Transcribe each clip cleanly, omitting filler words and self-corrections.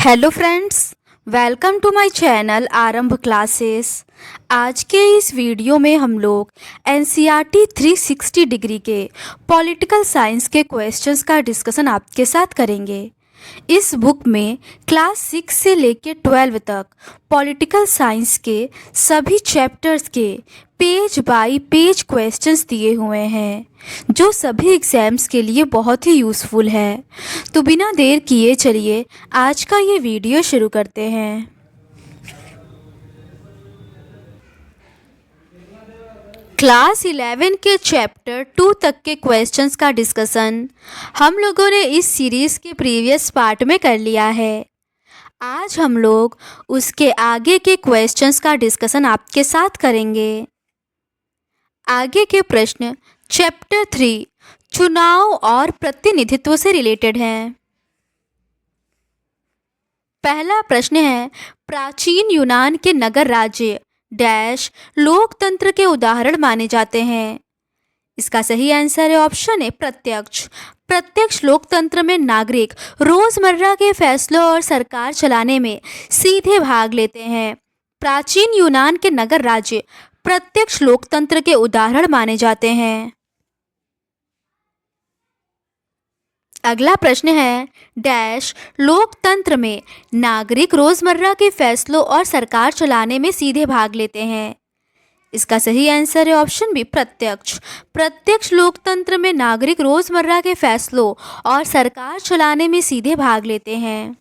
Hello friends, welcome to my channel Aarambh classes. आज के इस वीडियो में हम लोग एनसीईआरटी 360 डिग्री के पॉलिटिकल साइंस के क्वेश्चंस का डिस्कशन आपके साथ करेंगे। इस बुक में क्लास 6 से लेकर 12 तक पॉलिटिकल साइंस के सभी चैप्टर्स के पेज बाय पेज क्वेश्चंस दिए हुए हैं, जो सभी एग्जाम्स के लिए बहुत ही यूज़फुल है। तो बिना देर किए चलिए आज का ये वीडियो शुरू करते हैं। क्लास 11 के चैप्टर 2 तक के क्वेश्चंस का डिस्कशन हम लोगों ने इस सीरीज़ के प्रीवियस पार्ट में कर लिया है। आज हम लोग उसके आगे के क्वेश्चंस का डिस्कशन आपके साथ करेंगे। आगे के प्रश्न चैप्टर 3 चुनाव और प्रतिनिधित्व से रिलेटेड हैं। पहला प्रश्न है, प्राचीन यूनान के नगर राज्य डैश लोकतंत्र के उदाहरण माने जाते हैं। इसका सही आंसर है ऑप्शन ए प्रत्यक्ष। प्रत्यक्ष लोकतंत्र में नागरिक रोजमर्रा के फैसलों और सरकार चलाने में सीधे भाग लेते हैं। प्राचीन यूनान के नगर राज्य प्रत्यक्ष लोकतंत्र के उदाहरण माने जाते हैं। अगला प्रश्न है, डैश लोकतंत्र में नागरिक रोजमर्रा के फैसलों और सरकार चलाने में सीधे भाग लेते हैं। इसका सही आंसर है ऑप्शन बी प्रत्यक्ष। प्रत्यक्ष लोकतंत्र में नागरिक रोजमर्रा के फैसलों और सरकार चलाने में सीधे भाग लेते हैं।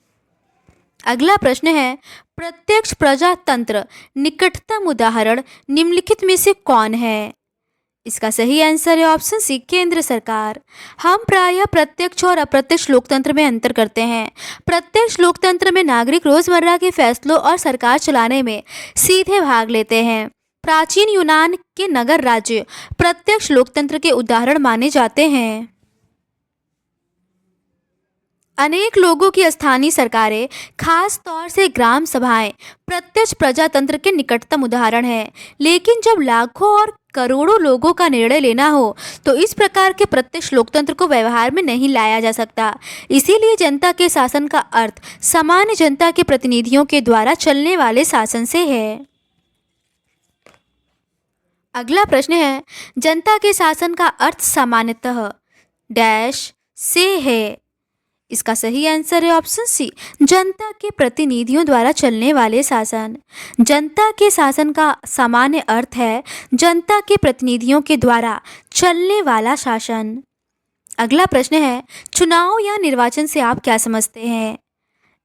अगला प्रश्न है, प्रत्यक्ष प्रजातंत्र निकटतम उदाहरण निम्नलिखित में से कौन है। इसका सही आंसर है ऑप्शन सी केंद्र सरकार। हम प्रायः प्रत्यक्ष और अप्रत्यक्ष लोकतंत्र में अंतर करते हैं। प्रत्यक्ष लोकतंत्र में नागरिक रोजमर्रा के फैसलों और सरकार चलाने में सीधे भाग लेते हैं। प्राचीन यूनान के नगर राज्य प्रत्यक्ष लोकतंत्र के उदाहरण माने जाते हैं। अनेक लोगों की स्थानीय सरकारें, खास तौर से ग्राम सभाएं, प्रत्यक्ष प्रजातंत्र के निकटतम उदाहरण हैं। लेकिन जब लाखों और करोड़ों लोगों का निर्णय लेना हो तो इस प्रकार के प्रत्यक्ष लोकतंत्र को व्यवहार में नहीं लाया जा सकता। इसीलिए जनता के शासन का अर्थ सामान्य जनता के प्रतिनिधियों के द्वारा चलने वाले शासन से है। अगला प्रश्न है, जनता के शासन का अर्थ सामान्यतः डैश से है। इसका सही आंसर है ऑप्शन सी जनता के प्रतिनिधियों द्वारा चलने वाले शासन। जनता के शासन का सामान्य अर्थ है जनता के प्रतिनिधियों के द्वारा चलने वाला शासन। अगला प्रश्न है, चुनाव या निर्वाचन से आप क्या समझते हैं।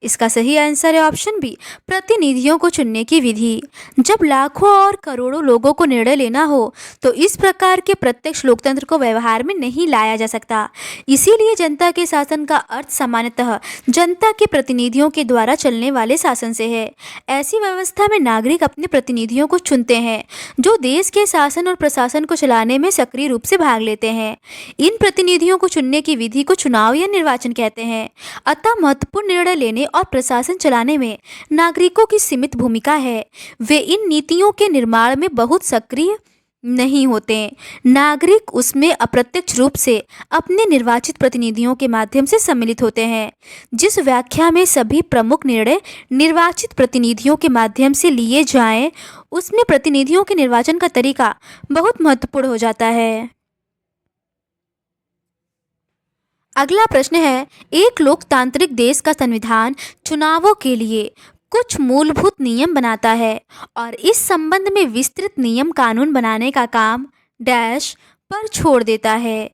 इसका सही आंसर है ऑप्शन बी प्रतिनिधियों को चुनने की विधि। जब लाखों और करोड़ों लोगों को निर्णय लेना हो तो इस प्रकार के प्रत्यक्ष लोकतंत्र को व्यवहार में नहीं लाया जा सकता। इसीलिए जनता के शासन का अर्थ सामान्यतः जनता के प्रतिनिधियों के द्वारा चलने वाले शासन से है। ऐसी व्यवस्था में नागरिक अपने प्रतिनिधियों को चुनते हैं जो देश के शासन और प्रशासन को चलाने में सक्रिय रूप से भाग लेते हैं। इन प्रतिनिधियों को चुनने की विधि को चुनाव या निर्वाचन कहते हैं। अतः महत्वपूर्ण निर्णय लेने और प्रशासन चलाने में नागरिकों की सीमित भूमिका है। वे इन नीतियों के निर्माण में बहुत सक्रिय नहीं होते। नागरिक उसमें अप्रत्यक्ष रूप से अपने निर्वाचित प्रतिनिधियों के माध्यम से सम्मिलित होते हैं। जिस व्याख्या में सभी प्रमुख निर्णय निर्वाचित प्रतिनिधियों के माध्यम से लिए जाएं, उसमें प्रतिनिधियों के निर्वाचन का तरीका बहुत महत्वपूर्ण हो जाता है। अगला प्रश्न है, एक लोकतांत्रिक देश का संविधान चुनावों के लिए कुछ मूलभूत नियम बनाता है और इस संबंध में विस्तृत नियम कानून बनाने का काम डैश पर छोड़ देता है।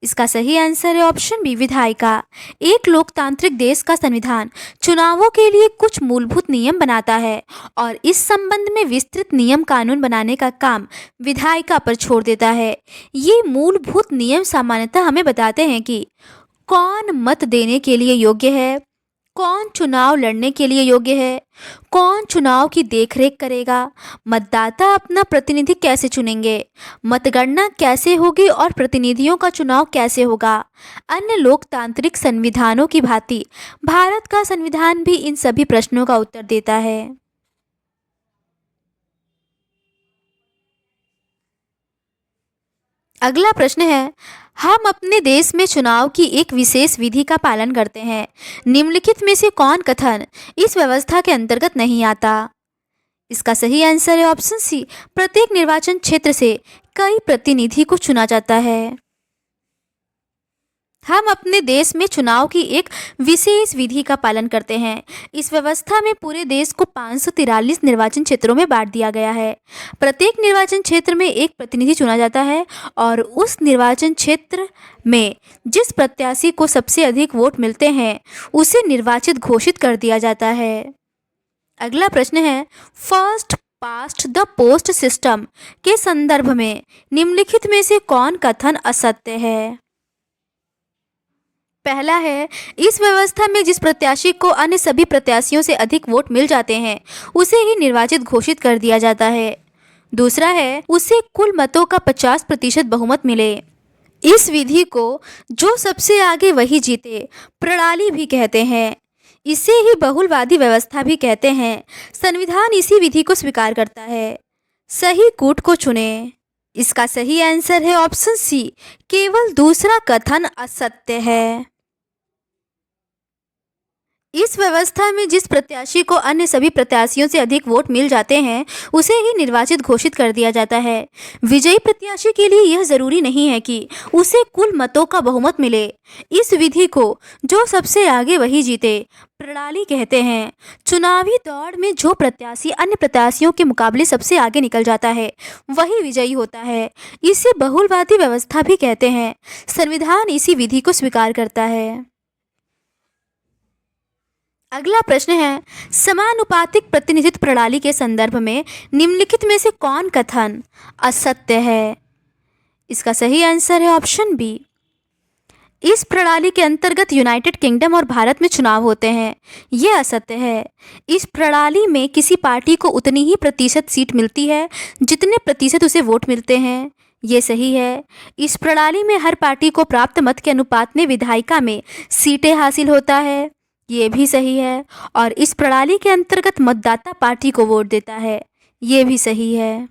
इसका सही आंसर है ऑप्शन बी विधायिका। एक लोकतांत्रिक देश का संविधान चुनावों के लिए कुछ मूलभूत नियम बनाता है और इस संबंध में विस्तृत नियम कानून बनाने का काम विधायिका पर छोड़ देता है। ये मूलभूत नियम सामान्यतः हमें बताते हैं कि कौन मत देने के लिए योग्य है, कौन चुनाव लड़ने के लिए योग्य है, कौन चुनाव की देखरेख करेगा, मतदाता अपना प्रतिनिधि कैसे चुनेंगे, मतगणना कैसे होगी और प्रतिनिधियों का चुनाव कैसे होगा। अन्य लोकतांत्रिक संविधानों की भांति भारत का संविधान भी इन सभी प्रश्नों का उत्तर देता है। अगला प्रश्न है, हम अपने देश में चुनाव की एक विशेष विधि का पालन करते हैं। निम्नलिखित में से कौन कथन इस व्यवस्था के अंतर्गत नहीं आता? इसका सही आंसर है ऑप्शन सी, प्रत्येक निर्वाचन क्षेत्र से कई प्रतिनिधि को चुना जाता है। हम अपने देश में चुनाव की एक विशेष विधि का पालन करते हैं। इस व्यवस्था में पूरे देश को 543 निर्वाचन क्षेत्रों में बांट दिया गया है। प्रत्येक निर्वाचन क्षेत्र में एक प्रतिनिधि चुना जाता है और उस निर्वाचन क्षेत्र में जिस प्रत्याशी को सबसे अधिक वोट मिलते हैं उसे निर्वाचित घोषित कर दिया जाता है। अगला प्रश्न है, first past the post system के संदर्भ में निम्नलिखित में से कौन कथन असत्य है? पहला है, इस व्यवस्था में जिस प्रत्याशी को अन्य सभी प्रत्याशियों से अधिक वोट मिल जाते हैं उसे ही निर्वाचित घोषित कर दिया जाता है। दूसरा है, उसे कुल मतों का 50% बहुमत मिले। इस विधि को जो सबसे आगे वही जीते प्रणाली भी कहते हैं। इसे ही बहुलवादी व्यवस्था भी कहते हैं। संविधान इसी विधि को स्वीकार करता है। सही कूट को चुने। इसका सही आंसर है ऑप्शन सी, केवल दूसरा कथन असत्य है। इस व्यवस्था में जिस प्रत्याशी को अन्य सभी प्रत्याशियों से अधिक वोट मिल जाते हैं उसे ही निर्वाचित घोषित कर दिया जाता है। विजयी प्रत्याशी के लिए यह जरूरी नहीं है कि उसे कुल मतों का बहुमत मिले। इस विधि को जो सबसे आगे वही जीते प्रणाली कहते हैं। चुनावी दौड़ में जो प्रत्याशी अन्य प्रत्याशियों के मुकाबले सबसे आगे निकल जाता है वही विजयी होता है। इसे बहुलवादी व्यवस्था भी कहते हैं। संविधान इसी विधि को स्वीकार करता है। अगला प्रश्न है, समानुपातिक प्रतिनिधित्व प्रणाली के संदर्भ में निम्नलिखित में से कौन कथन असत्य है? इसका सही आंसर है ऑप्शन बी। इस प्रणाली के अंतर्गत यूनाइटेड किंगडम और भारत में चुनाव होते हैं। यह असत्य है। इस प्रणाली में किसी पार्टी को उतनी ही प्रतिशत सीट मिलती है जितने प्रतिशत उसे वोट मिलते हैं। ये सही है। इस प्रणाली में हर पार्टी को प्राप्त मत के अनुपात में विधायिका में सीटें हासिल होता है। ये भी सही है। और इस प्रणाली के अंतर्गत मतदाता पार्टी को वोट देता है। ये भी सही है।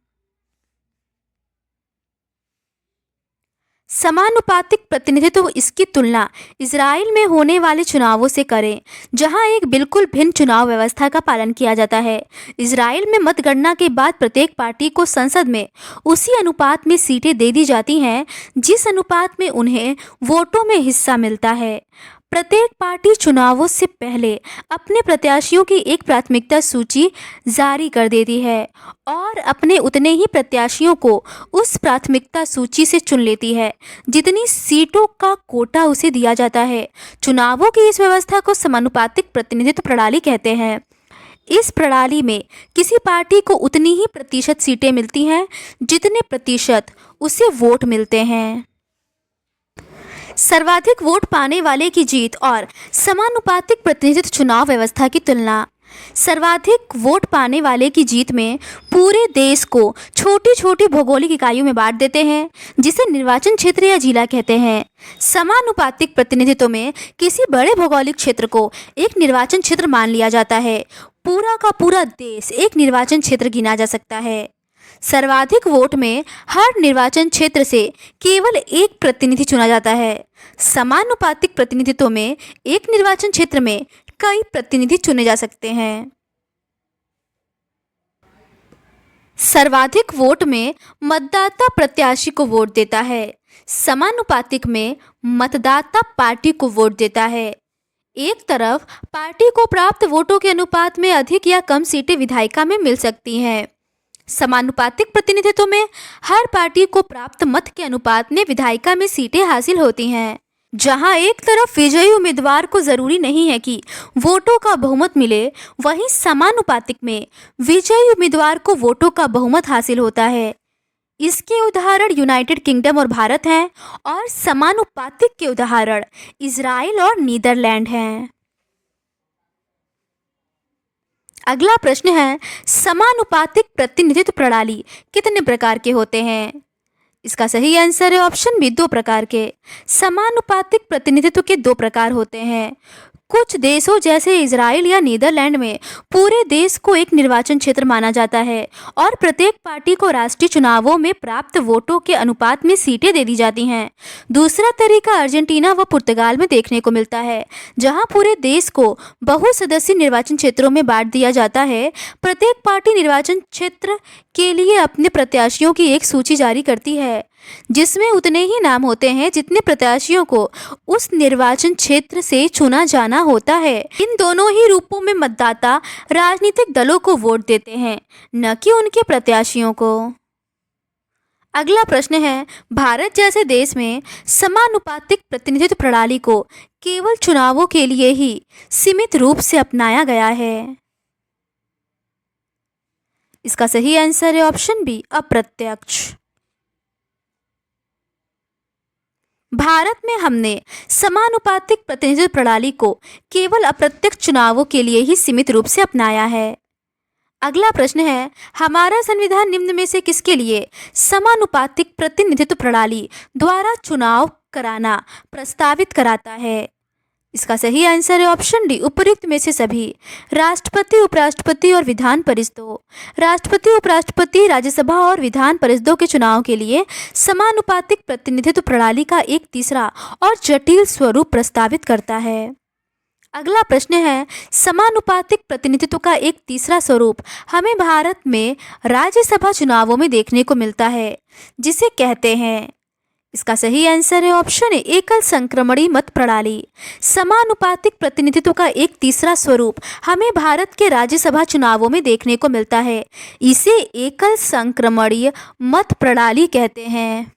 समानुपातिक प्रतिनिधित्व इसकी तुलना इजराइल में होने वाले चुनावों से करें, जहां एक बिल्कुल भिन्न चुनाव व्यवस्था का पालन किया जाता है। इजराइल में मतगणना के बाद प्रत्येक पार्टी को संसद में उसी अनुपात में सीटें दे दी जाती हैं जिस अनुपात में उन्हें वोटों में हिस्सा मिलता है। प्रत्येक पार्टी चुनावों से पहले अपने प्रत्याशियों की एक प्राथमिकता सूची जारी कर देती है और अपने उतने ही प्रत्याशियों को उस प्राथमिकता सूची से चुन लेती है जितनी सीटों का कोटा उसे दिया जाता है। चुनावों की इस व्यवस्था को समानुपातिक प्रतिनिधित्व प्रणाली कहते हैं। इस प्रणाली में किसी पार्टी को उतनी ही प्रतिशत सीटें मिलती हैं जितने प्रतिशत उसे वोट मिलते हैं। सर्वाधिक वोट पाने वाले की जीत और समानुपातिक प्रतिनिधित्व चुनाव व्यवस्था की तुलना। सर्वाधिक वोट पाने वाले की जीत में पूरे देश को छोटी छोटी भौगोलिक इकाइयों में बांट देते हैं जिसे निर्वाचन क्षेत्र या जिला कहते हैं। समानुपातिक प्रतिनिधित्व में किसी बड़े भौगोलिक क्षेत्र को एक निर्वाचन क्षेत्र मान लिया जाता है। पूरा का पूरा देश एक निर्वाचन क्षेत्र गिना जा सकता है। सर्वाधिक वोट में हर निर्वाचन क्षेत्र से केवल एक प्रतिनिधि चुना जाता है। समानुपातिक प्रतिनिधित्व में एक निर्वाचन क्षेत्र में कई प्रतिनिधि चुने जा सकते हैं। सर्वाधिक वोट में मतदाता प्रत्याशी को वोट देता है। समानुपातिक में मतदाता पार्टी को वोट देता है। एक तरफ पार्टी को प्राप्त वोटों के अनुपात में अधिक या कम सीटें विधायिका में मिल सकती हैं। समानुपातिक प्रतिनिधित्व में हर पार्टी को प्राप्त मत के अनुपात में विधायिका में सीटें हासिल होती हैं। जहां एक तरफ विजयी उम्मीदवार को जरूरी नहीं है कि वोटों का बहुमत मिले, वहीं समानुपातिक में विजयी उम्मीदवार को वोटों का बहुमत हासिल होता है। इसके उदाहरण यूनाइटेड किंगडम और भारत हैं और समानुपातिक के उदाहरण इजराइल और नीदरलैंड हैं। अगला प्रश्न है, समानुपातिक प्रतिनिधित्व प्रणाली कितने प्रकार के होते हैं? इसका सही आंसर है ऑप्शन बी, 2 प्रकार के। समानुपातिक प्रतिनिधित्व के 2 प्रकार होते हैं, कुछ देशों जैसे इजराइल या नीदरलैंड में पूरे देश को एक निर्वाचन क्षेत्र माना जाता है और प्रत्येक पार्टी को राष्ट्रीय चुनावों में प्राप्त वोटों के अनुपात में सीटें दे दी जाती हैं। दूसरा तरीका अर्जेंटीना व पुर्तगाल में देखने को मिलता है, जहां पूरे देश को बहुसदस्यीय निर्वाचन क्षेत्रों में बांट दिया जाता है। प्रत्येक पार्टी निर्वाचन क्षेत्र के लिए अपने प्रत्याशियों की एक सूची जारी करती है, जिसमें उतने ही नाम होते हैं जितने प्रत्याशियों को उस निर्वाचन क्षेत्र से चुना जाना होता है। इन दोनों ही रूपों में मतदाता राजनीतिक दलों को वोट देते हैं, न कि उनके प्रत्याशियों को। अगला प्रश्न है, भारत जैसे देश में समानुपातिक प्रतिनिधित्व प्रणाली को केवल चुनावों के लिए ही सीमित रूप से अपनाया गया है। इसका सही आंसर है ऑप्शन बी, अप्रत्यक्ष। भारत में हमने समानुपातिक प्रतिनिधित्व प्रणाली को केवल अप्रत्यक्ष चुनावों के लिए ही सीमित रूप से अपनाया है। अगला प्रश्न है, हमारा संविधान निम्न में से किसके लिए समानुपातिक प्रतिनिधित्व प्रणाली द्वारा चुनाव कराना प्रस्तावित कराता है? इसका सही आंसर है ऑप्शन डी, उपर्युक्त में से सभी। राष्ट्रपति, उपराष्ट्रपति और विधान परिषदों। राष्ट्रपति, उपराष्ट्रपति, राज्यसभा और विधान परिषदों के चुनाव के लिए समानुपातिक प्रतिनिधित्व प्रणाली का एक तीसरा और जटिल स्वरूप प्रस्तावित करता है। अगला प्रश्न है, समानुपातिक प्रतिनिधित्व का एक तीसरा स्वरूप हमें भारत में राज्यसभा चुनावों में देखने को मिलता है, जिसे कहते हैं। इसका सही आंसर है ऑप्शन ए, एकल संक्रमणीय मत प्रणाली। समानुपातिक प्रतिनिधित्व का एक तीसरा स्वरूप हमें भारत के राज्यसभा चुनावों में देखने को मिलता है, इसे एकल संक्रमणीय मत प्रणाली कहते हैं।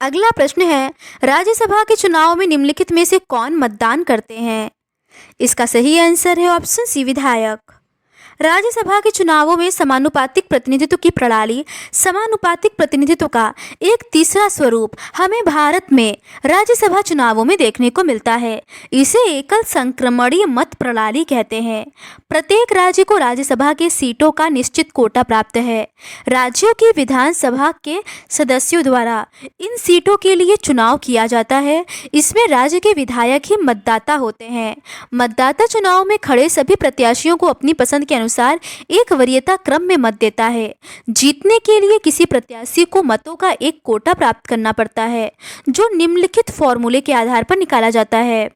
अगला प्रश्न है, राज्यसभा के चुनाव में निम्नलिखित में से कौन मतदान करते हैं? इसका सही आंसर है ऑप्शन सी, विधायक। राज्यसभा के चुनावों में समानुपातिक प्रतिनिधित्व की प्रणाली, समानुपातिक प्रतिनिधित्व का एक तीसरा स्वरूप हमें भारत में राज्यसभा चुनावों में देखने को मिलता है, इसे एकल संक्रमणीय मत प्रणाली कहते हैं। प्रत्येक राज्य को राज्यसभा के सीटों का निश्चित कोटा प्राप्त है। राज्यों की विधानसभा के सदस्यों द्वारा इन सीटों के लिए चुनाव किया जाता है। इसमें राज्य के विधायक ही मतदाता होते हैं। मतदाता चुनाव में खड़े सभी प्रत्याशियों को अपनी पसंद के अनुसार एक वरीयता क्रम में मत देता है। जीतने के लिए किसी प्रत्याशी को मतों का एक कोटा प्राप्त करना पड़ता है, जो निम्नलिखित फॉर्मूले के आधार पर निकाला जाता है।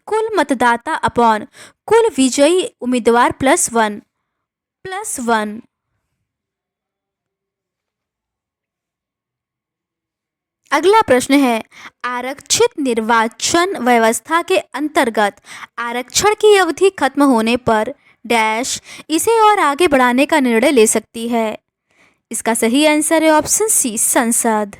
कुल मतदाता अपॉन कुल विजयी उम्मीदवार +1 अगला प्रश्न है, आरक्षित निर्वाचन व्यवस्था के अंतर्गत आरक्षण की अवधि खत्म होने पर डैश इसे और आगे बढ़ाने का निर्णय ले सकती है। इसका सही आंसर है ऑप्शन सी, संसद।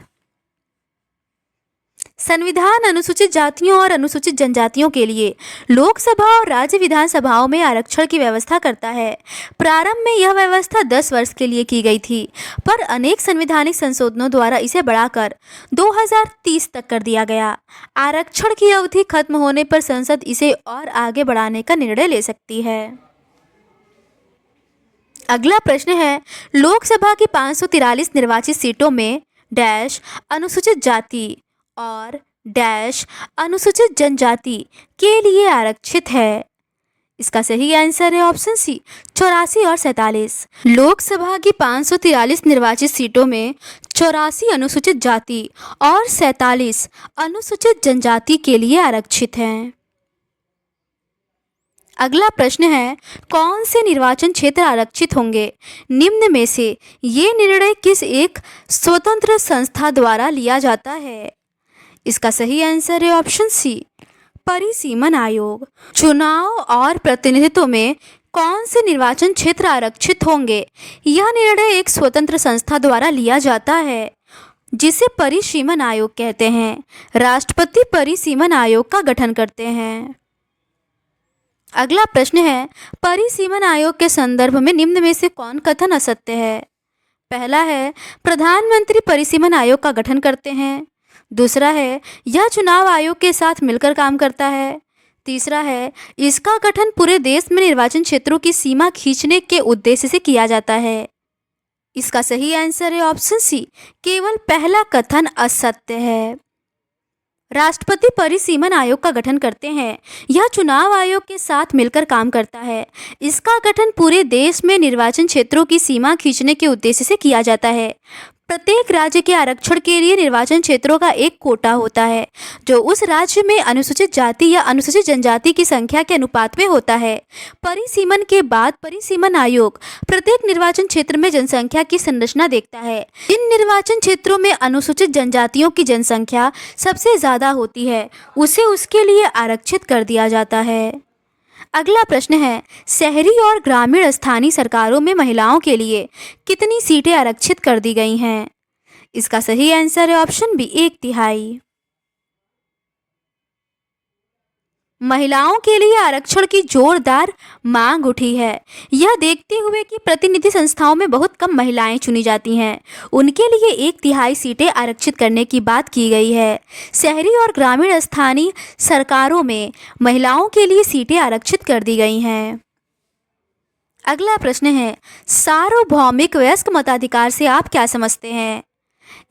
संविधान अनुसूचित जातियों और अनुसूचित जनजातियों के लिए लोकसभा और राज्य विधानसभाओं में आरक्षण की व्यवस्था करता है। प्रारंभ में यह व्यवस्था 10 वर्ष के लिए की गई थी, पर अनेक संवैधानिक संशोधनों द्वारा इसे बढ़ाकर 2030 तक कर दिया गया। आरक्षण की अवधि खत्म होने पर संसद इसे और आगे बढ़ाने का निर्णय ले सकती है। अगला प्रश्न है, लोकसभा की 543 निर्वाचित सीटों में डैश अनुसूचित जाति और डैश अनुसूचित जनजाति के लिए आरक्षित है। इसका सही आंसर है ऑप्शन सी, 84 और 47। लोकसभा की 543 निर्वाचित सीटों में 84 अनुसूचित जाति और 47 अनुसूचित जनजाति के लिए आरक्षित हैं। अगला प्रश्न है, कौन से निर्वाचन क्षेत्र आरक्षित होंगे? निम्न में से ये निर्णय किस एक स्वतंत्र संस्था द्वारा लिया जाता है? इसका सही आंसर है ऑप्शन सी, परिसीमन आयोग। चुनाव और प्रतिनिधित्व में कौन से निर्वाचन क्षेत्र आरक्षित होंगे, यह निर्णय एक स्वतंत्र संस्था द्वारा लिया जाता है, जिसे परिसीमन आयोग कहते हैं। राष्ट्रपति परिसीमन आयोग का गठन करते हैं। अगला प्रश्न है, परिसीमन आयोग के संदर्भ में निम्न में से कौन कथन असत्य है? पहला है, प्रधानमंत्री परिसीमन आयोग का गठन करते हैं। दूसरा है, यह चुनाव आयोग के साथ मिलकर काम करता है। तीसरा है, इसका गठन पूरे देश में निर्वाचन क्षेत्रों की सीमा खींचने के उद्देश्य से किया जाता है। इसका सही आंसर है ऑप्शन सी, केवल पहला कथन असत्य है। राष्ट्रपति परिसीमन आयोग का गठन करते हैं। यह चुनाव आयोग के साथ मिलकर काम करता है। इसका गठन पूरे देश में निर्वाचन क्षेत्रों की सीमा खींचने के उद्देश्य से किया जाता है। प्रत्येक राज्य के आरक्षण के लिए निर्वाचन क्षेत्रों का एक कोटा होता है, जो उस राज्य में अनुसूचित जाति या अनुसूचित जनजाति की संख्या के अनुपात में होता है। परिसीमन के बाद परिसीमन आयोग प्रत्येक निर्वाचन क्षेत्र में जनसंख्या की संरचना देखता है। इन निर्वाचन क्षेत्रों में अनुसूचित जनजातियों की जनसंख्या सबसे ज़्यादा होती है, उसे उसके लिए आरक्षित कर दिया जाता है। अगला प्रश्न है, शहरी और ग्रामीण स्थानीय सरकारों में महिलाओं के लिए कितनी सीटें आरक्षित कर दी गई हैं? इसका सही आंसर है ऑप्शन बी, 1/3। महिलाओं के लिए आरक्षण की जोरदार मांग उठी है। यह देखते हुए कि प्रतिनिधि संस्थाओं में बहुत कम महिलाएं चुनी जाती हैं, उनके लिए 1/3 सीटें आरक्षित करने की बात की गई है। शहरी और ग्रामीण स्थानीय सरकारों में महिलाओं के लिए सीटें आरक्षित कर दी गई हैं। अगला प्रश्न है, सार्वभौमिक वयस्क मताधिकार से आप क्या समझते हैं?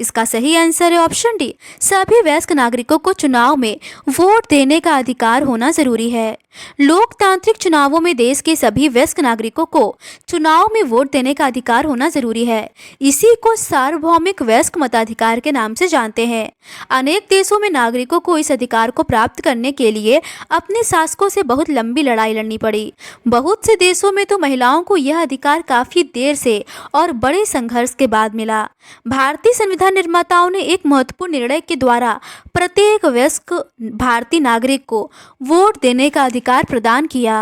इसका सही आंसर है ऑप्शन डी, सभी वयस्क नागरिकों को चुनाव में वोट देने का अधिकार होना जरूरी है। लोकतांत्रिक चुनावों में देश के सभी वयस्क नागरिकों को चुनाव में वोट देने का अधिकार होना जरूरी है। इसी को सार्वभौमिक वयस्क मताधिकार के नाम से जानते हैं। अनेक देशों में नागरिकों को इस अधिकार को प्राप्त करने के लिए अपने शासकों से बहुत लंबी लड़ाई लड़नी पड़ी। बहुत से देशों में तो महिलाओं को यह अधिकार काफी देर से और बड़े संघर्ष के बाद मिला। भारतीय संविधान निर्माताओं ने एक महत्वपूर्ण निर्णय के द्वारा प्रत्येक वयस्क भारतीय नागरिक को वोट देने का अधिकार प्रदान किया।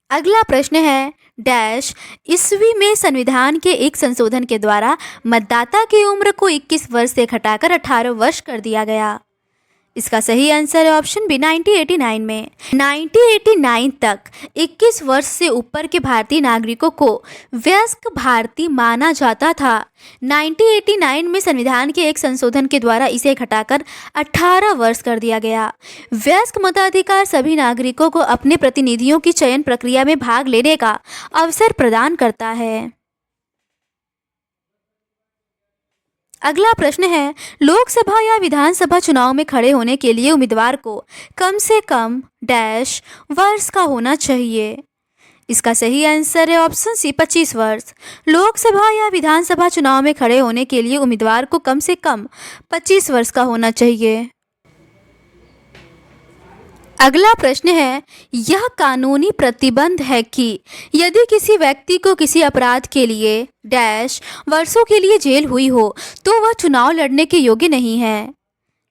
अगला प्रश्न है, डैश ईस्वी में संविधान के एक संशोधन के द्वारा मतदाता की उम्र को 21 वर्ष से घटाकर 18 वर्ष कर दिया गया। इसका सही आंसर है ऑप्शन बी, 1989 में। 1989 तक 21 वर्ष से ऊपर के भारतीय नागरिकों को वयस्क भारतीय माना जाता था। 1989 में संविधान के एक संशोधन के द्वारा इसे घटाकर 18 वर्ष कर दिया गया। वयस्क मताधिकार सभी नागरिकों को अपने प्रतिनिधियों की चयन प्रक्रिया में भाग लेने का अवसर प्रदान करता है। अगला प्रश्न है, लोकसभा या विधानसभा चुनाव में खड़े होने के लिए उम्मीदवार को कम से कम डैश वर्ष का होना चाहिए। इसका सही आंसर है ऑप्शन सी, 25 वर्ष। लोकसभा या विधानसभा चुनाव में खड़े होने के लिए उम्मीदवार को कम से कम 25 वर्ष का होना चाहिए। अगला प्रश्न है, यह कानूनी प्रतिबंध है कि यदि किसी व्यक्ति को किसी अपराध के लिए डैश वर्षों के लिए जेल हुई हो तो वह चुनाव लड़ने के योग्य नहीं है।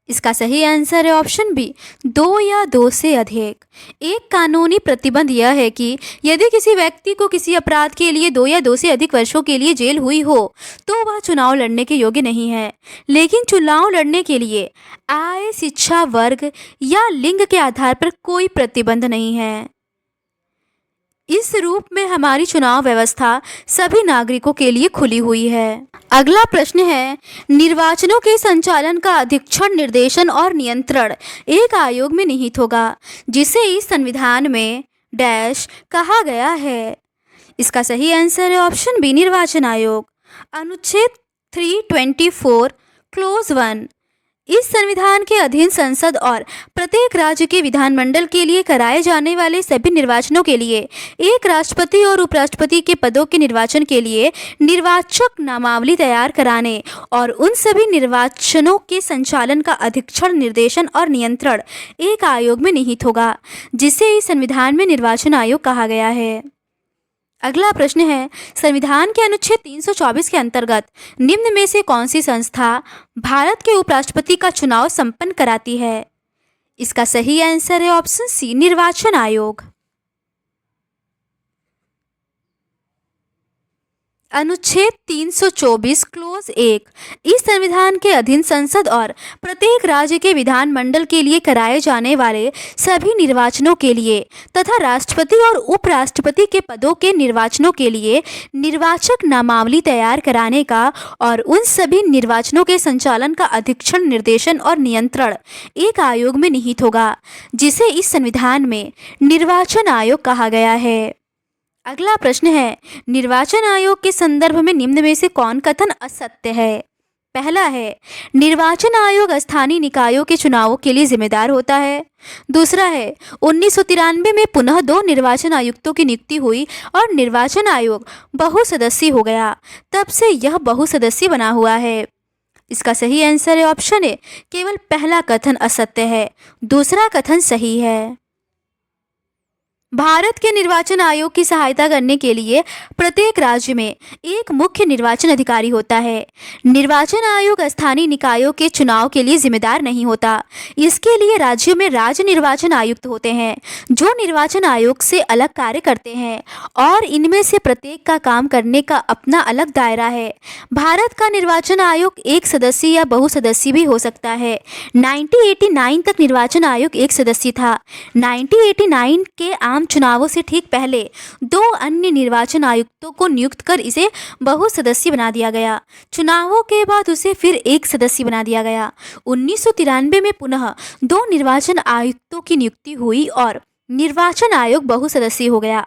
इसका सही आंसर है ऑप्शन बी, 2 या 2 से अधिक। एक कानूनी प्रतिबंध यह है कि यदि किसी व्यक्ति को किसी अपराध के लिए 2 या 2 से अधिक वर्षों के लिए जेल हुई हो तो वह चुनाव लड़ने के योग्य नहीं है। लेकिन चुनाव लड़ने के लिए आय, शिक्षा, वर्ग या लिंग के आधार पर कोई प्रतिबंध नहीं है। इस रूप में हमारी चुनाव व्यवस्था सभी नागरिकों के लिए खुली हुई है। अगला प्रश्न है, निर्वाचनों के संचालन का अधीक्षण, निर्देशन और नियंत्रण एक आयोग में निहित होगा, जिसे इस संविधान में डैश कहा गया है। इसका सही आंसर है ऑप्शन बी, निर्वाचन आयोग। अनुच्छेद 324 क्लोज 1 इस संविधान के अधीन संसद और प्रत्येक राज्य के विधानमंडल के लिए कराए जाने वाले सभी निर्वाचनों के लिए एक राष्ट्रपति और उपराष्ट्रपति के पदों के निर्वाचन के लिए निर्वाचक नामावली तैयार कराने और उन सभी निर्वाचनों के संचालन का अधीक्षण, निर्देशन और नियंत्रण एक आयोग में निहित होगा, जिसे इस संविधान में निर्वाचन आयोग कहा गया है। अगला प्रश्न है, संविधान के अनुच्छेद 324 के अंतर्गत निम्न में से कौन सी संस्था भारत के उपराष्ट्रपति का चुनाव संपन्न कराती है? इसका सही आंसर है ऑप्शन सी, निर्वाचन आयोग। अनुच्छेद 324 क्लोज 1 इस संविधान के अधीन संसद और प्रत्येक राज्य के विधानमंडल के लिए कराए जाने वाले सभी निर्वाचनों के लिए तथा राष्ट्रपति और उपराष्ट्रपति के पदों के निर्वाचनों के लिए निर्वाचक नामावली तैयार कराने का और उन सभी निर्वाचनों के संचालन का अधीक्षण, निर्देशन और नियंत्रण एक आयोग में निहित होगा, जिसे इस संविधान में निर्वाचन आयोग कहा गया है। अगला प्रश्न है, निर्वाचन आयोग के संदर्भ में निम्न में से कौन कथन असत्य है? पहला है, निर्वाचन आयोग स्थानीय निकायों के चुनावों के लिए जिम्मेदार होता है। दूसरा है, 1993 में पुनः 2 निर्वाचन आयुक्तों की नियुक्ति हुई और निर्वाचन आयोग बहुसदस्यीय हो गया, तब से यह बहुसदस्यीय बना हुआ है। इसका सही आंसर है ऑप्शन ए, केवल पहला कथन असत्य है, दूसरा कथन सही है। भारत के निर्वाचन आयोग की सहायता करने के लिए प्रत्येक राज्य में एक मुख्य निर्वाचन अधिकारी होता है। निर्वाचन आयोग स्थानीय निकायों के चुनाव के लिए जिम्मेदार नहीं होता। इसके लिए राज्यों में राज्य निर्वाचन आयुक्त होते हैं, जो निर्वाचन आयोग से अलग कार्य करते हैं और इनमें से प्रत्येक का काम करने का अपना अलग दायरा है। भारत का निर्वाचन आयोग एक सदस्यीय या बहुसदस्यीय भी हो सकता है। 1989 तक निर्वाचन आयोग एक सदस्यीय था। 1989 के आम चुनावों से ठीक पहले 2 अन्य निर्वाचन आयुक्तों को नियुक्त कर इसे बहुसदस्यीय बना दिया गया। चुनावों के बाद उसे फिर एक सदस्यीय बना दिया गया। 1993 में पुनः 2 निर्वाचन आयुक्तों की नियुक्ति हुई और निर्वाचन आयोग बहुसदस्यीय हो गया,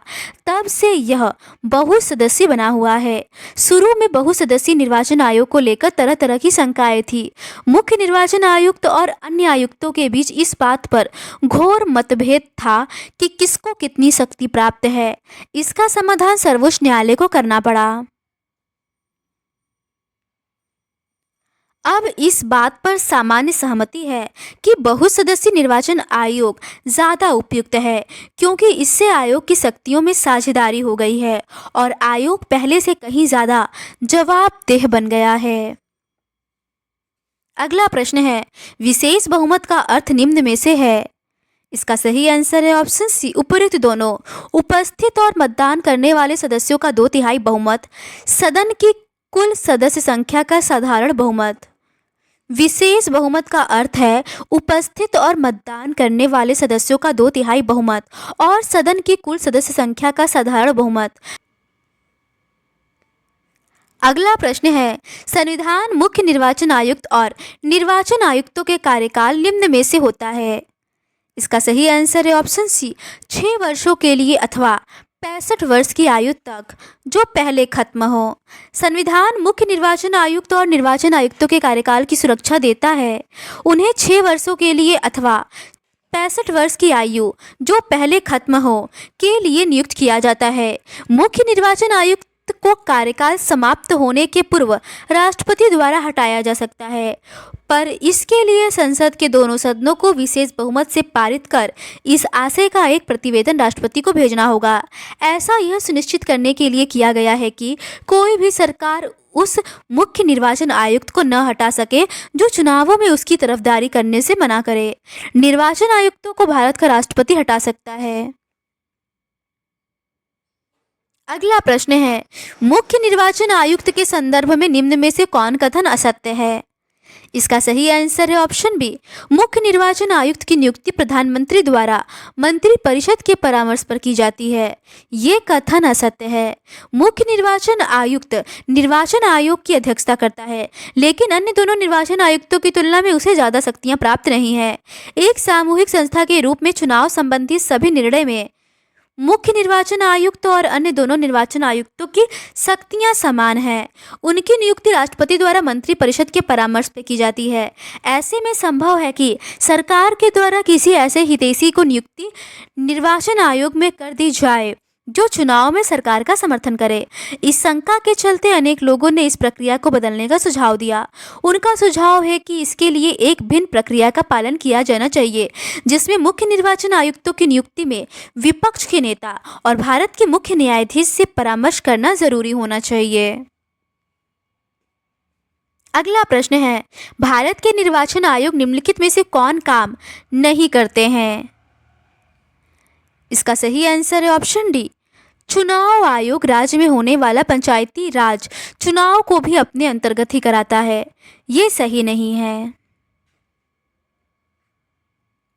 तब से यह बहुसदस्यीय बना हुआ है। शुरू में बहुसदस्यीय निर्वाचन आयोग को लेकर तरह तरह की शंकाएं थी। मुख्य निर्वाचन आयुक्त और अन्य आयुक्तों के बीच इस बात पर घोर मतभेद था कि किसको कितनी शक्ति प्राप्त है। इसका समाधान सर्वोच्च न्यायालय को करना पड़ा। अब इस बात पर सामान्य सहमति है कि बहुसदस्यीय निर्वाचन आयोग ज़्यादा उपयुक्त है, क्योंकि इससे आयोग की शक्तियों में साझेदारी हो गई है और आयोग पहले से कहीं ज़्यादा जवाबदेह बन गया है। अगला प्रश्न है, विशेष बहुमत का अर्थ निम्न में से है। इसका सही आंसर है ऑप्शन सी, उपयुक्त दोनों। उपस्थित और मतदान करने वाले सदस्यों का 2/3 बहुमत, सदन की कुल सदस्य संख्या का साधारण बहुमत। विशेष बहुमत का अर्थ है उपस्थित और मतदान करने वाले सदस्यों का 2/3 बहुमत और सदन की कुल सदस्य संख्या का साधारण बहुमत। अगला प्रश्न है, संविधान मुख्य निर्वाचन आयुक्त और निर्वाचन आयुक्तों के कार्यकाल निम्न में से होता है। इसका सही आंसर है ऑप्शन सी, 6 वर्षों के लिए अथवा 65 वर्ष की आयु तक, जो पहले खत्म हो। संविधान मुख्य निर्वाचन आयुक्त और निर्वाचन आयुक्तों के कार्यकाल की सुरक्षा देता है। उन्हें 6 वर्षों के लिए अथवा 65 वर्ष की आयु, जो पहले खत्म हो, के लिए नियुक्त किया जाता है। मुख्य निर्वाचन आयुक्त को कार्यकाल समाप्त होने के पूर्व राष्ट्रपति द्वारा हटाया जा सकता है, पर इसके लिए संसद के दोनों सदनों को विशेष बहुमत से पारित कर इस आशय का एक प्रतिवेदन राष्ट्रपति को भेजना होगा। ऐसा यह सुनिश्चित करने के लिए किया गया है कि कोई भी सरकार उस मुख्य निर्वाचन आयुक्त को न हटा सके जो चुनावों में उसकी तरफदारी करने से मना करे। निर्वाचन आयुक्तों को भारत का राष्ट्रपति हटा सकता है। अगला प्रश्न है, मुख्य निर्वाचन आयुक्त के संदर्भ में निम्न में से कौन कथन असत्य है। इसका सही आंसर है ऑप्शन बी, मुख्य निर्वाचन आयुक्त की नियुक्ति प्रधानमंत्री द्वारा मंत्रिपरिषद के परामर्श पर की जाती है। ये कथन असत्य है। मुख्य निर्वाचन आयुक्त निर्वाचन आयोग की अध्यक्षता करता है, लेकिन अन्य दोनों निर्वाचन आयुक्तों की तुलना में उसे ज़्यादा शक्तियां प्राप्त नहीं है। एक सामूहिक संस्था के रूप में चुनाव संबंधी सभी निर्णय में मुख्य निर्वाचन आयुक्त और अन्य दोनों निर्वाचन आयुक्तों की शक्तियां समान हैं। उनकी नियुक्ति राष्ट्रपति द्वारा मंत्रिपरिषद के परामर्श पर की जाती है। ऐसे में संभव है कि सरकार के द्वारा किसी ऐसे हितैषी को नियुक्ति निर्वाचन आयोग में कर दी जाए जो चुनाव में सरकार का समर्थन करे। इस शंका के चलते अनेक लोगों ने इस प्रक्रिया को बदलने का सुझाव दिया। उनका सुझाव है कि इसके लिए एक भिन्न प्रक्रिया का पालन किया जाना चाहिए, जिसमें मुख्य निर्वाचन आयुक्तों की नियुक्ति में विपक्ष के नेता और भारत के मुख्य न्यायाधीश से परामर्श करना जरूरी होना चाहिए। अगला प्रश्न है, भारत के निर्वाचन आयोग निम्नलिखित में से कौन काम नहीं करते हैं। इसका सही आंसर है ऑप्शन डी, चुनाव आयोग राज्य में होने वाला पंचायती राज चुनाव को भी अपने अंतर्गत ही कराता है। ये सही नहीं है।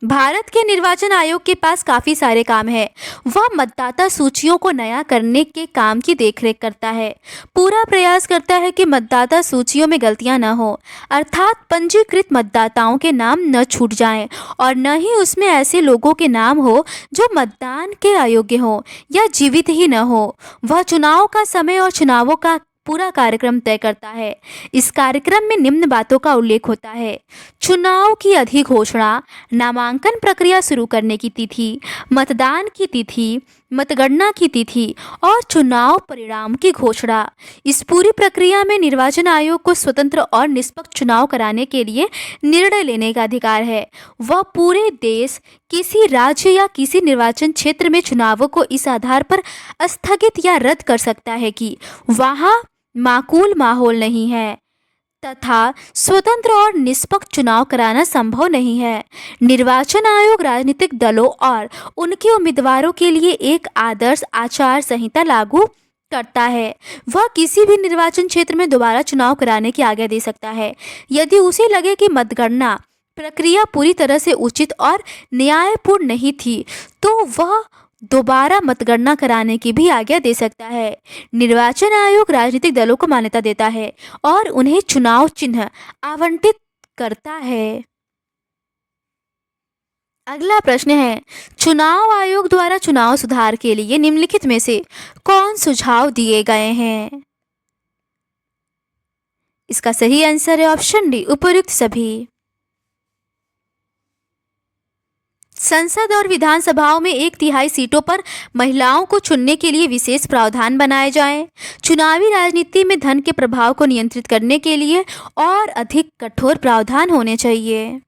भारत के निर्वाचन आयोग के पास काफ़ी सारे काम हैं। वह मतदाता सूचियों को नया करने के काम की देखरेख करता है, पूरा प्रयास करता है कि मतदाता सूचियों में गलतियां न हो, अर्थात पंजीकृत मतदाताओं के नाम न छूट जाएं और न ही उसमें ऐसे लोगों के नाम हो जो मतदान के अयोग्य हों या जीवित ही न हो। वह चुनाव का समय और चुनावों का पूरा कार्यक्रम तय करता है। इस कार्यक्रम में निम्न बातों का उल्लेख होता है: चुनाव की अधिघोषणा, नामांकन प्रक्रिया शुरू करने की तिथि, मतदान की तिथि, मतगणना की तिथि और चुनाव परिणाम की घोषणा। इस पूरी प्रक्रिया में निर्वाचन आयोग को स्वतंत्र और निष्पक्ष चुनाव कराने के लिए निर्णय लेने का अधिकार है। वह पूरे देश, किसी राज्य या किसी निर्वाचन क्षेत्र में चुनावों को इस आधार पर स्थगित या रद्द कर सकता है कि वहाँ माकूल माहौल नहीं है तथा स्वतंत्र और निष्पक्ष चुनाव कराना संभव नहीं है। निर्वाचन आयोग राजनीतिक दलों और उनके उम्मीदवारों के लिए एक आदर्श आचार संहिता लागू करता है। वह किसी भी निर्वाचन क्षेत्र में दोबारा चुनाव कराने की आज्ञा दे सकता है यदि उसे लगे कि मतगणना प्रक्रिया पूरी तरह से उचित और न्यायपूर्ण नहीं थी, तो वह दोबारा मतगणना कराने की भी आज्ञा दे सकता है। निर्वाचन आयोग राजनीतिक दलों को मान्यता देता है और उन्हें चुनाव चिन्ह आवंटित करता है। अगला प्रश्न है, चुनाव आयोग द्वारा चुनाव सुधार के लिए निम्नलिखित में से कौन सुझाव दिए गए हैं? इसका सही आंसर है ऑप्शन डी, उपर्युक्त सभी। संसद और विधानसभाओं में 1/3 सीटों पर महिलाओं को चुनने के लिए विशेष प्रावधान बनाए जाएं। चुनावी राजनीति में धन के प्रभाव को नियंत्रित करने के लिए और अधिक कठोर प्रावधान होने चाहिए।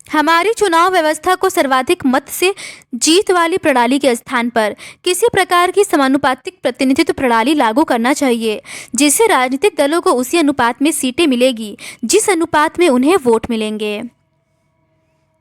हमारी चुनाव व्यवस्था को सर्वाधिक मत से जीत वाली प्रणाली के स्थान पर किसी प्रकार की समानुपातिक प्रतिनिधित्व प्रणाली लागू करना चाहिए, जिससे राजनीतिक दलों को उसी अनुपात में सीटें मिलेगी जिस अनुपात में उन्हें वोट मिलेंगे।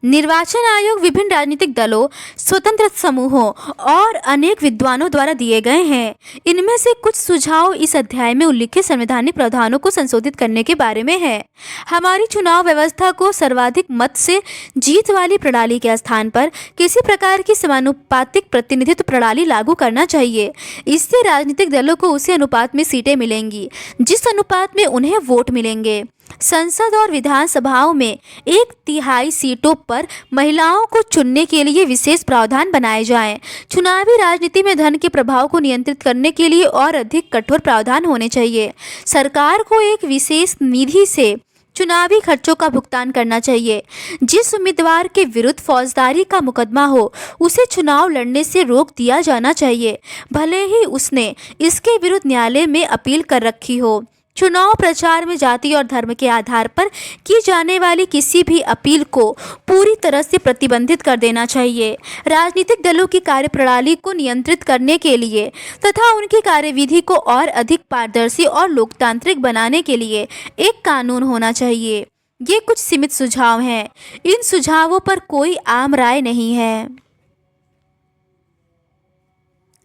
निर्वाचन आयोग विभिन्न राजनीतिक दलों, स्वतंत्र समूहों और अनेक विद्वानों द्वारा दिए गए हैं। इनमें से कुछ सुझाव इस अध्याय में उल्लिखित संवैधानिक प्रावधानों को संशोधित करने के बारे में है। हमारी चुनाव व्यवस्था को सर्वाधिक मत से जीत वाली प्रणाली के स्थान पर किसी प्रकार की समानुपातिक प्रतिनिधित्व प्रणाली लागू करना चाहिए। इससे राजनीतिक दलों को उसी अनुपात में सीटें मिलेंगी जिस अनुपात में उन्हें वोट मिलेंगे। संसद और विधानसभाओं में 1/3 सीटों पर महिलाओं को चुनने के लिए विशेष प्रावधान बनाए जाएं। चुनावी राजनीति में धन के प्रभाव को नियंत्रित करने के लिए और अधिक कठोर प्रावधान होने चाहिए। सरकार को एक विशेष निधि से चुनावी खर्चों का भुगतान करना चाहिए। जिस उम्मीदवार के विरुद्ध फौजदारी का मुकदमा हो, उसे चुनाव लड़ने से रोक दिया जाना चाहिए, भले ही उसने इसके विरुद्ध न्यायालय में अपील कर रखी हो। चुनाव प्रचार में जाति और धर्म के आधार पर की जाने वाली किसी भी अपील को पूरी तरह से प्रतिबंधित कर देना चाहिए। राजनीतिक दलों की कार्यप्रणाली को नियंत्रित करने के लिए तथा उनकी कार्यविधि को और अधिक पारदर्शी और लोकतांत्रिक बनाने के लिए एक कानून होना चाहिए। ये कुछ सीमित सुझाव हैं। इन सुझावों पर कोई आम राय नहीं है।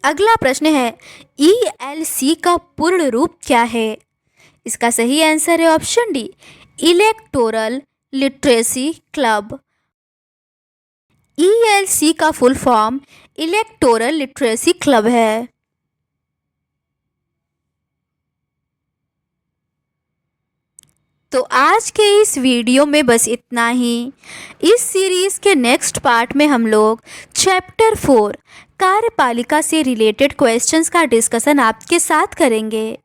अगला प्रश्न है, ELC का पूर्ण रूप क्या है? इसका सही आंसर है option D, electoral literacy club. ELC का full form electoral literacy club है। तो आज के इस वीडियो में बस इतना ही। इस सीरीज़ के नेक्स्ट पार्ट में हम लोग चैप्टर 4 कार्यपालिका से रिलेटेड क्वेश्चंस का डिस्कशन आपके साथ करेंगे।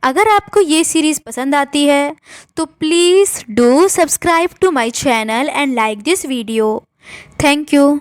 अगर आपको ये सीरीज़ पसंद आती है तो please do subscribe to my channel and like this video. Thank you.